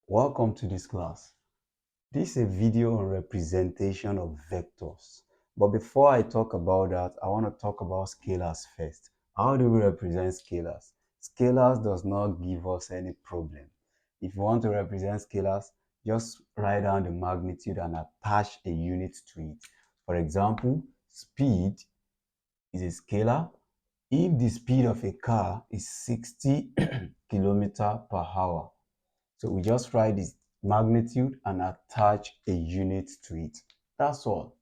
Welcome to this class. This is a video on representation of vectors. But before I talk about that, I want to talk about scalars first. How do we represent scalars? Scalars does not give us any problem. If you want to represent scalars, just write down the magnitude and attach a unit to it. For example, speed is a scalar. If the speed of a car is 60 kilometers per hour, so we just write this magnitude and attach a unit to it. That's all.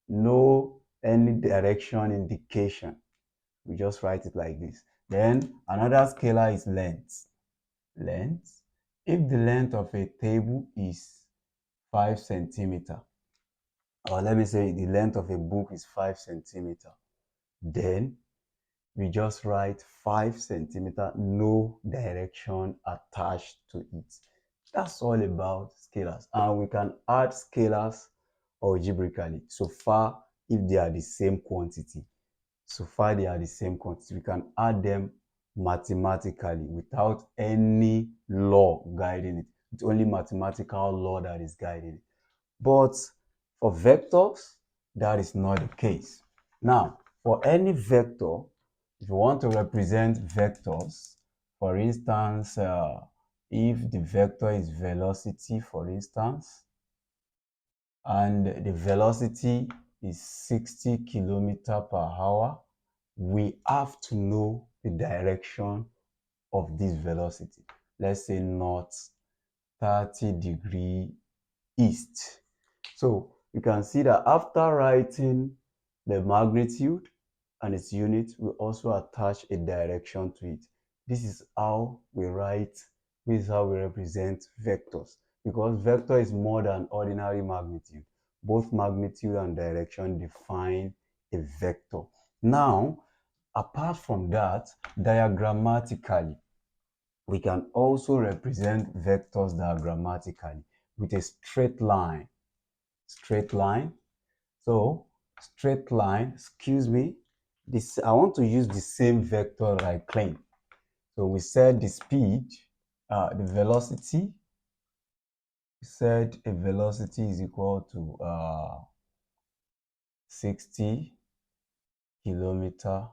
No any direction indication. We just write it like this. Then another scalar is length. Length. If the length of a table is 5 centimeter, or let me say the length of a book is 5 centimeter, then we just write 5 centimeter, no direction attached to it. That's all about scalars. And we can add scalars algebraically so far if they are the same quantity. So far they are the same quantity. We can add them mathematically without any law guiding it. It's only mathematical law that is guiding it. But for vectors, that is not the case. Now, for any vector, if you want to represent vectors, for instance, if the vector is velocity, for instance, and the velocity is 60 kilometers per hour, we have to know the direction of this velocity. Let's say north 30-degree east. So you can see that after writing the magnitude and its unit, we also attach a direction to it. This is how we represent vectors, because vector is more than ordinary magnitude. Both magnitude and direction define a vector. Now, apart from that, diagrammatically, we can also represent vectors diagrammatically with a straight line. Straight line. So straight line, excuse me, this I want to use the same vector that I claimed. So we said the speed, the velocity, we said a velocity is equal to 60 kilometer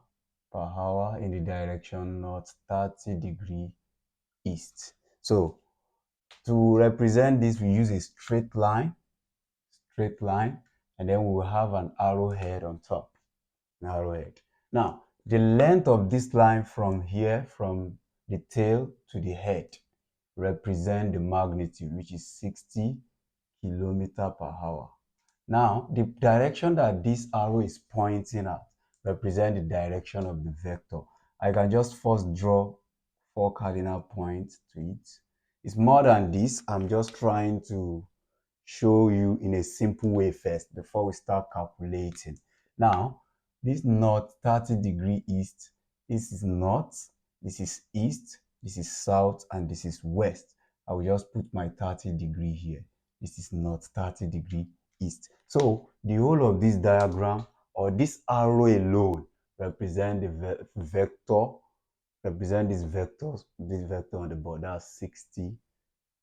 per hour in the direction north 30-degree east. So to represent this, we use a straight line, and then we will have an arrowhead on top. An arrowhead. Now, the length of this line from here, from the tail to the head, represent the magnitude, which is 60 kilometer per hour. Now, the direction that this arrow is pointing at represent the direction of the vector. I can just first draw 4 cardinal points to it. It's more than this. I'm just trying to show you in a simple way first before we start calculating. Now, this north 30-degree east, this is north, this is east, this is south, and this is west. I will just put my 30-degree here. This is north 30-degree east. So the whole of this diagram, or this arrow alone, represent the vector, represent this vector on the board. That's 60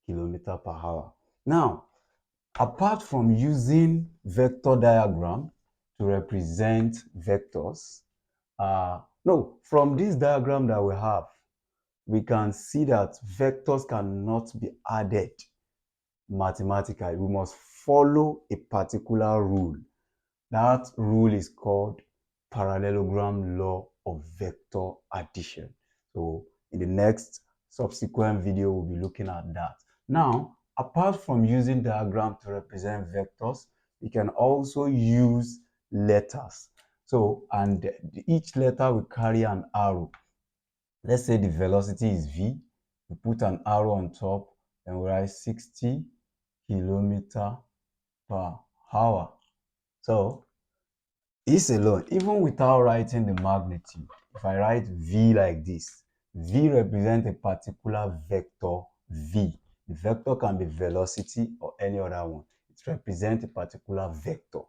kilometers per hour. Now, apart from using vector diagram to represent vectors, from this diagram that we have, we can see that vectors cannot be added mathematically. We must follow a particular rule. That rule is called parallelogram law of vector addition. So in the next subsequent video, we'll be looking at that. Now, apart from using diagram to represent vectors, we can also use letters. So, and each letter will carry an arrow. Let's say the velocity is v. We put an arrow on top and we write 60 kilometer per hour. So this alone, even without writing the magnitude, if I write v like this, v represents a particular vector v. The vector can be velocity or any other one. It represents a particular vector.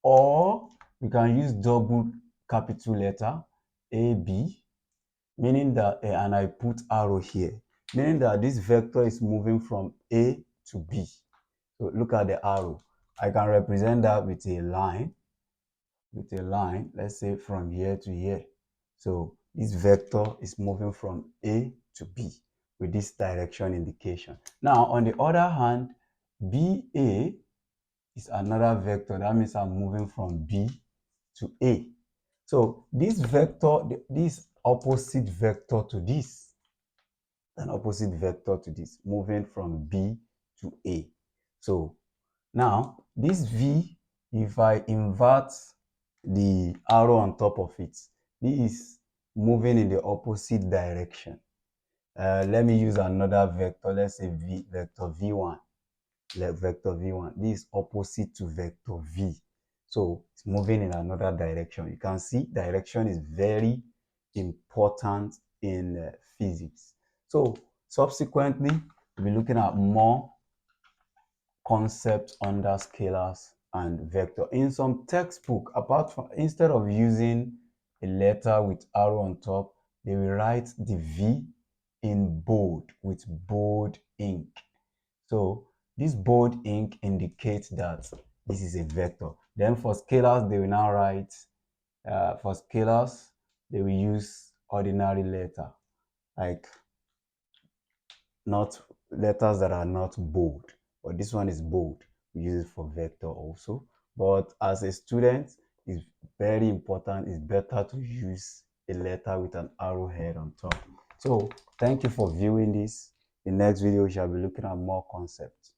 Or we can use double capital letter AB, meaning that, and I put arrow here, meaning that this vector is moving from A to B. So look at the arrow. I can represent that with a line, let's say from here to here. So this vector is moving from A to B with this direction indication. Now, on the other hand, BA is another vector. That means I'm moving from B to A. So this vector, this opposite vector to this, an opposite vector to this, moving from B to A. So now this V, if I invert the arrow on top of it, this is moving in the opposite direction. Let me use another vector. Let's say vector V1. Vector V1. This is opposite to vector V. So it's moving in another direction. You can see direction is very important in physics. So subsequently, we'll be looking at more concepts under scalars and vector. In some textbook, instead of using a letter with arrow on top, they will write the V in bold with bold ink. So this bold ink indicates that this is a vector. Then for scalars, they will now write, for scalars, they will use ordinary letter, like not letters that are not bold, but this one is bold. We use it for vector also. But as a student, it's very important, it's better to use a letter with an arrowhead on top. So thank you for viewing this. In the next video, we shall be looking at more concepts.